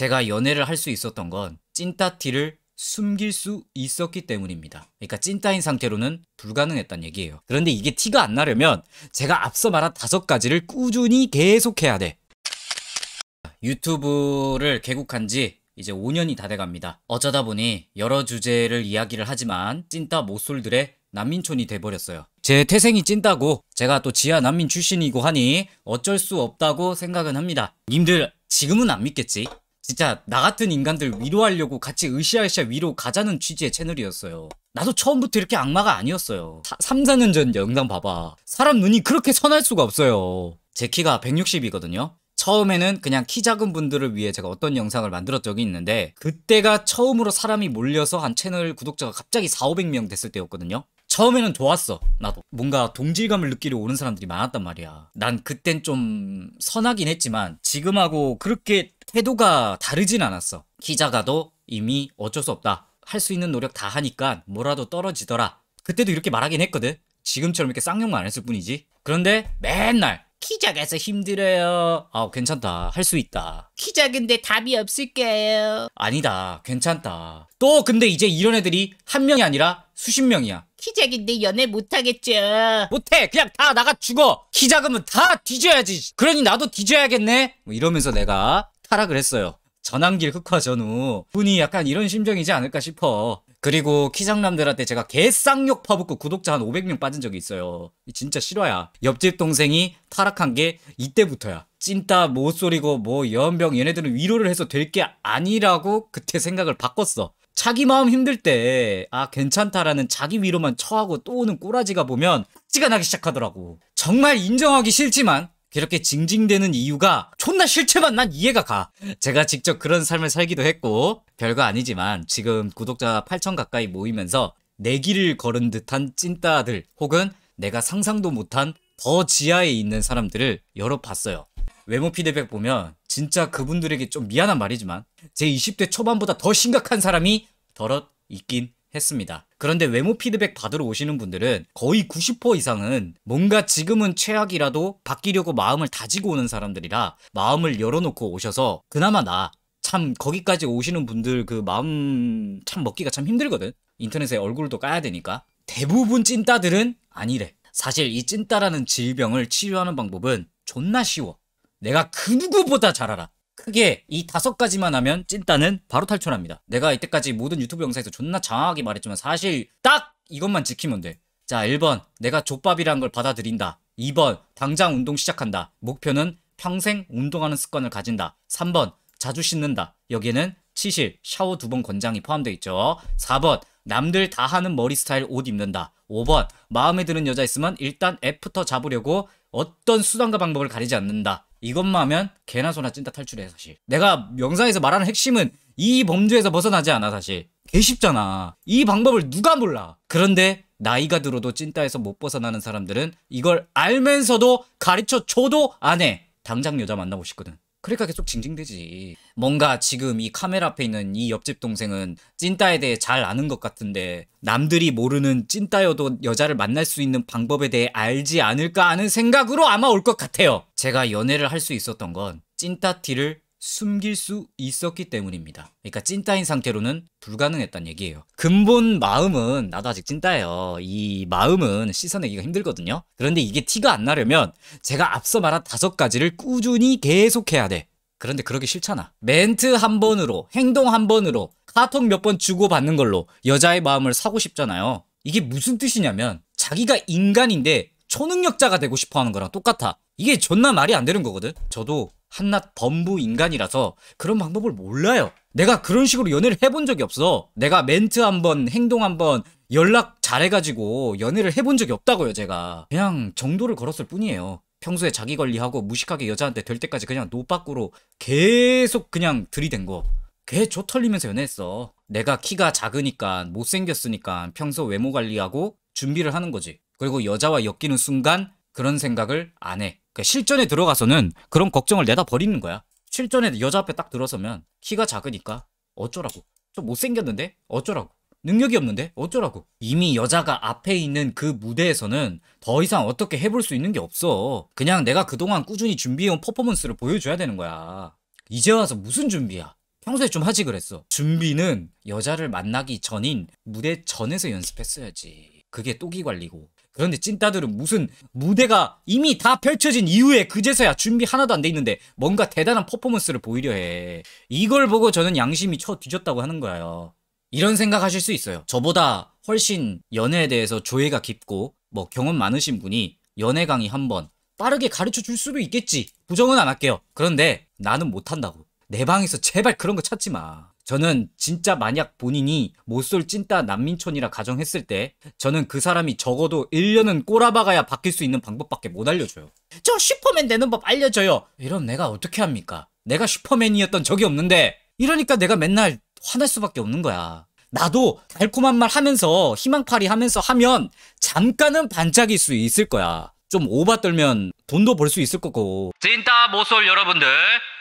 제가 연애를 할 수 있었던 건 찐따티를 숨길 수 있었기 때문입니다. 그러니까 찐따인 상태로는 불가능했단 얘기예요. 그런데 이게 티가 안 나려면 제가 앞서 말한 5가지를 꾸준히 계속해야 돼. 유튜브를 개국한 지 이제 5년이 다 돼갑니다. 어쩌다 보니 여러 주제를 이야기를 하지만 찐따 모쏠들의 난민촌이 돼버렸어요. 제 태생이 찐따고 제가 또 지하 난민 출신이고 하니 어쩔 수 없다고 생각은 합니다. 님들 지금은 안 믿겠지? 진짜 나 같은 인간들 위로하려고 같이 으쌰으쌰 위로 가자는 취지의 채널이었어요. 나도 처음부터 이렇게 악마가 아니었어요. 3, 4년 전 영상 봐봐. 사람 눈이 그렇게 선할 수가 없어요. 제 키가 160이거든요. 처음에는 그냥 키 작은 분들을 위해 제가 어떤 영상을 만들었 적이 있는데 그때가 처음으로 사람이 몰려서 한 채널 구독자가 갑자기 400~500명 됐을 때였거든요. 처음에는 좋았어. 나도 뭔가 동질감을 느끼려 오는 사람들이 많았단 말이야. 난 그땐 좀 선하긴 했지만 지금하고 그렇게 태도가 다르진 않았어. 키 작아도 이미 어쩔 수 없다. 할 수 있는 노력 다 하니까 뭐라도 떨어지더라. 그때도 이렇게 말하긴 했거든. 지금처럼 이렇게 쌍욕만 안 했을 뿐이지. 그런데 맨날 키 작아서 힘들어요. 괜찮다. 할 수 있다. 키 작은데 답이 없을까요? 아니다. 괜찮다. 또 근데 이제 이런 애들이 한 명이 아니라 수십 명이야. 키 작은데 연애 못하겠죠. 못해. 그냥 다 나가 죽어. 키 작으면 다 뒤져야지. 그러니 나도 뒤져야겠네. 뭐 이러면서 내가 타락을 했어요. 전환길 흑화 전후 분이 약간 이런 심정이지 않을까 싶어. 그리고 키장남들한테 제가 개쌍욕 퍼붓고 구독자 한 500명 빠진 적이 있어요. 진짜 실화야. 옆집 동생이 타락한 게 이때부터야. 찐따 모쏠이고 뭐 연병 얘네들은 위로를 해서 될 게 아니라고 그때 생각을 바꿨어. 자기 마음 힘들 때 괜찮다라는 자기 위로만 처하고 또 오는 꼬라지가 보면 찌가 나기 시작하더라고. 정말 인정하기 싫지만 그렇게 징징대는 이유가 존나 싫지만 난 이해가 가. 제가 직접 그런 삶을 살기도 했고 별거 아니지만 지금 구독자 8,000 가까이 모이면서 내 길을 걸은 듯한 찐따들 혹은 내가 상상도 못한 더 지하에 있는 사람들을 여러 봤어요. 외모 피드백 보면 진짜 그분들에게 좀 미안한 말이지만 제 20대 초반보다 더 심각한 사람이 더럿 있긴 했습니다. 그런데 외모 피드백 받으러 오시는 분들은 거의 90% 이상은 뭔가 지금은 최악이라도 바뀌려고 마음을 다지고 오는 사람들이라 마음을 열어놓고 오셔서 그나마 참 거기까지 오시는 분들 그 마음 참 먹기가 참 힘들거든. 인터넷에 얼굴도 까야 되니까. 대부분 찐따들은 아니래. 사실 이 찐따라는 질병을 치료하는 방법은 존나 쉬워. 내가 그 누구보다 잘 알아. 크게 이 5가지만 하면 찐따는 바로 탈출합니다. 내가 이때까지 모든 유튜브 영상에서 존나 장황하게 말했지만 사실 딱 이것만 지키면 돼. 자, 1번 내가 족밥이란 걸 받아들인다. 2번 당장 운동 시작한다. 목표는 평생 운동하는 습관을 가진다. 3번 자주 씻는다. 여기에는 치실, 샤워 2번 권장이 포함되어 있죠. 4번 남들 다 하는 머리 스타일 옷 입는다. 5번 마음에 드는 여자 있으면 일단 애프터 잡으려고 어떤 수단과 방법을 가리지 않는다. 이것만 하면 개나 소나 찐따 탈출해. 사실 내가 영상에서 말하는 핵심은 이 범주에서 벗어나지 않아. 사실 개 쉽잖아. 이 방법을 누가 몰라. 그런데 나이가 들어도 찐따에서 못 벗어나는 사람들은 이걸 알면서도 가르쳐줘도 안 해. 당장 여자 만나고 싶거든. 그러니까 계속 징징대지. 뭔가 지금 이 카메라 앞에 있는 이 옆집 동생은 찐따에 대해 잘 아는 것 같은데 남들이 모르는 찐따여도 여자를 만날 수 있는 방법에 대해 알지 않을까 하는 생각으로 아마 올 것 같아요. 제가 연애를 할 수 있었던 건 찐따티를 숨길 수 있었기 때문입니다. 그러니까 찐따인 상태로는 불가능했단 얘기예요. 근본 마음은 나도 아직 찐따예요. 이 마음은 씻어내기가 힘들거든요. 그런데 이게 티가 안 나려면 제가 앞서 말한 5가지를 꾸준히 계속해야 돼. 그런데 그러기 싫잖아. 멘트 한 번으로 행동 한 번으로 카톡 몇 번 주고받는 걸로 여자의 마음을 사고 싶잖아요. 이게 무슨 뜻이냐면 자기가 인간인데 초능력자가 되고 싶어 하는 거랑 똑같아. 이게 존나 말이 안 되는 거거든. 저도 한낱 범부 인간이라서 그런 방법을 몰라요. 내가 그런 식으로 연애를 해본 적이 없어. 내가 멘트 한번 행동 한번 연락 잘해가지고 연애를 해본 적이 없다고요. 제가 그냥 정도를 걸었을 뿐이에요. 평소에 자기 관리하고 무식하게 여자한테 될 때까지 그냥 노 밖으로 계속 그냥 들이댄 거. 개 조 털리면서 연애했어. 내가 키가 작으니까 못생겼으니까 평소 외모 관리하고 준비를 하는 거지. 그리고 여자와 엮이는 순간 그런 생각을 안 해. 그러니까 실전에 들어가서는 그런 걱정을 내다 버리는 거야. 실전에 여자 앞에 딱 들어서면 키가 작으니까 어쩌라고. 좀 못생겼는데 어쩌라고. 능력이 없는데 어쩌라고. 이미 여자가 앞에 있는 그 무대에서는 더 이상 어떻게 해볼 수 있는 게 없어. 그냥 내가 그동안 꾸준히 준비해온 퍼포먼스를 보여줘야 되는 거야. 이제 와서 무슨 준비야. 평소에 좀 하지 그랬어. 준비는 여자를 만나기 전인 무대 전에서 연습했어야지. 그게 또기 관리고. 그런데 찐따들은 무슨 무대가 이미 다 펼쳐진 이후에 그제서야 준비 하나도 안 돼 있는데 뭔가 대단한 퍼포먼스를 보이려 해. 이걸 보고 저는 양심이 쳐 뒤졌다고 하는 거예요. 이런 생각하실 수 있어요. 저보다 훨씬 연애에 대해서 조예가 깊고 뭐 경험 많으신 분이 연애 강의 한번 빠르게 가르쳐 줄 수도 있겠지. 부정은 안 할게요. 그런데 나는 못한다고. 내 방에서 제발 그런 거 찾지 마. 저는 진짜 만약 본인이 못쏠 찐따 난민촌이라 가정했을 때 저는 그 사람이 적어도 1년은 꼬라박아야 바뀔 수 있는 방법밖에 못 알려줘요. 저 슈퍼맨 되는 법 알려줘요. 이럼 내가 어떻게 합니까? 내가 슈퍼맨이었던 적이 없는데. 이러니까 내가 맨날 화날 수밖에 없는 거야. 나도 달콤한 말 하면서 희망파리 하면서 하면 잠깐은 반짝일 수 있을 거야. 좀 오바 떨면 돈도 벌 수 있을 거고. 찐따 못쏠 여러분들,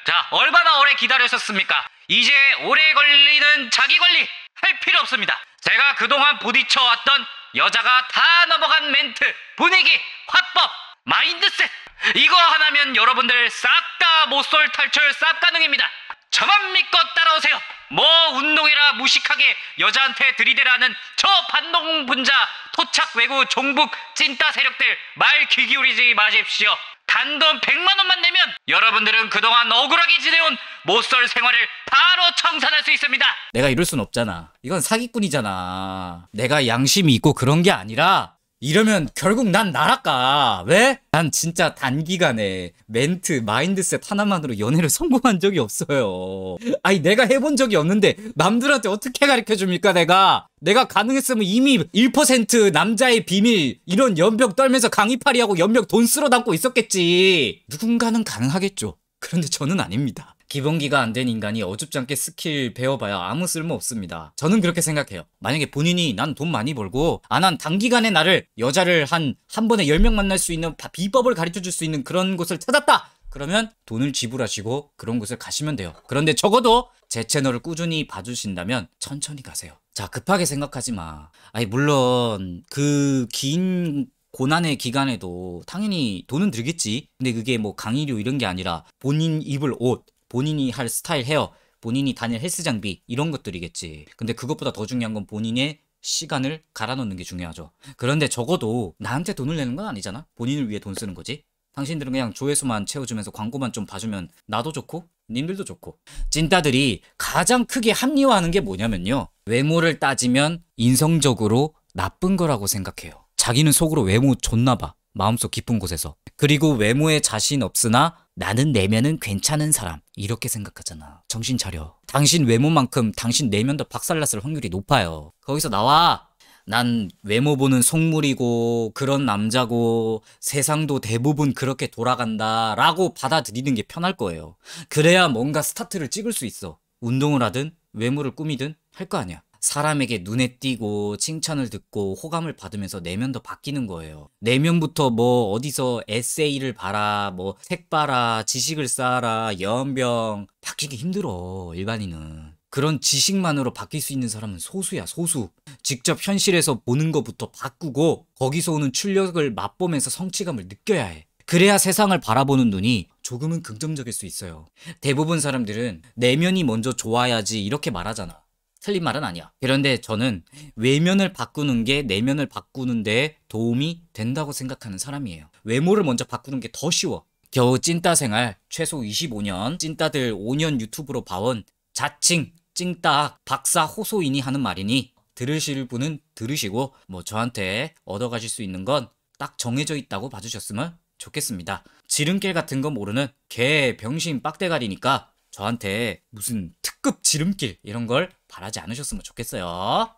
자, 얼마나 오래 기다리셨습니까? 이제 오래 걸리는 자기관리 할 필요 없습니다. 제가 그동안 부딪혀왔던 여자가 다 넘어간 멘트, 분위기, 화법, 마인드셋, 이거 하나면 여러분들 싹 다 못쏠 탈출 쌉 가능입니다. 저만 믿고 따라오세요. 뭐 운동이라 무식하게 여자한테 들이대라는 저 반동 분자 토착 외구 종북 찐따 세력들 말 귀 기울이지 마십시오. 단돈 100만 원만 내면 여러분들은 그동안 억울하게 지내온 못쏠 생활을 바로 청산할 수 있습니다. 내가 이럴 순 없잖아. 이건 사기꾼이잖아. 내가 양심이 있고 그런 게 아니라 이러면 결국 난 나랄까. 왜? 난 진짜 단기간에 멘트, 마인드셋 하나만으로 연애를 성공한 적이 없어요. 아니 내가 해본 적이 없는데 남들한테 어떻게 가르쳐줍니까 내가? 내가 가능했으면 이미 1% 남자의 비밀 이런 연병 떨면서 강의파리하고 연병 돈 쓸어 담고 있었겠지. 누군가는 가능하겠죠. 그런데 저는 아닙니다. 기본기가 안 된 인간이 어줍잖게 스킬 배워봐야 아무 쓸모 없습니다. 저는 그렇게 생각해요. 만약에 본인이 난 돈 많이 벌고 난 단기간에 나를 여자를 한 번에 10명 만날 수 있는 비법을 가르쳐줄 수 있는 그런 곳을 찾았다! 그러면 돈을 지불하시고 그런 곳을 가시면 돼요. 그런데 적어도 제 채널을 꾸준히 봐주신다면 천천히 가세요. 자, 급하게 생각하지 마. 아니 물론 그 긴 고난의 기간에도 당연히 돈은 들겠지. 근데 그게 뭐 강의료 이런 게 아니라 본인 입을 옷, 본인이 할 스타일 헤어, 본인이 다닐 헬스 장비 이런 것들이겠지. 근데 그것보다 더 중요한 건 본인의 시간을 갈아놓는 게 중요하죠. 그런데 적어도 나한테 돈을 내는 건 아니잖아. 본인을 위해 돈 쓰는 거지. 당신들은 그냥 조회수만 채워주면서 광고만 좀 봐주면 나도 좋고 님들도 좋고. 찐따들이 가장 크게 합리화하는 게 뭐냐면요, 외모를 따지면 인성적으로 나쁜 거라고 생각해요. 자기는 속으로 외모 좋나 봐. 마음속 깊은 곳에서. 그리고 외모에 자신 없으나 나는 내면은 괜찮은 사람 이렇게 생각하잖아. 정신 차려. 당신 외모만큼 당신 내면도 박살났을 확률이 높아요. 거기서 나와. 난 외모 보는 속물이고 그런 남자고 세상도 대부분 그렇게 돌아간다 라고 받아들이는 게 편할 거예요. 그래야 뭔가 스타트를 찍을 수 있어. 운동을 하든 외모를 꾸미든 할 거 아니야. 사람에게 눈에 띄고 칭찬을 듣고 호감을 받으면서 내면도 바뀌는 거예요. 내면부터 뭐 어디서 에세이를 봐라, 뭐 책 봐라, 지식을 쌓아라, 연병 바뀌기 힘들어. 일반인은. 그런 지식만으로 바뀔 수 있는 사람은 소수야, 소수. 직접 현실에서 보는 것부터 바꾸고 거기서 오는 출력을 맛보면서 성취감을 느껴야 해. 그래야 세상을 바라보는 눈이 조금은 긍정적일 수 있어요. 대부분 사람들은 내면이 먼저 좋아야지 이렇게 말하잖아. 틀린 말은 아니야. 그런데 저는 외면을 바꾸는 게 내면을 바꾸는 데 도움이 된다고 생각하는 사람이에요. 외모를 먼저 바꾸는 게 더 쉬워. 겨우 찐따 생활 최소 25년, 찐따들 5년 유튜브로 봐온 자칭 찐따 박사 호소인이 하는 말이니 들으실 분은 들으시고 뭐 저한테 얻어가실 수 있는 건 딱 정해져 있다고 봐주셨으면 좋겠습니다. 지름길 같은 거 모르는 개 병신 빡대가리니까 저한테 무슨 특급 지름길 이런 걸 바라지 않으셨으면 좋겠어요.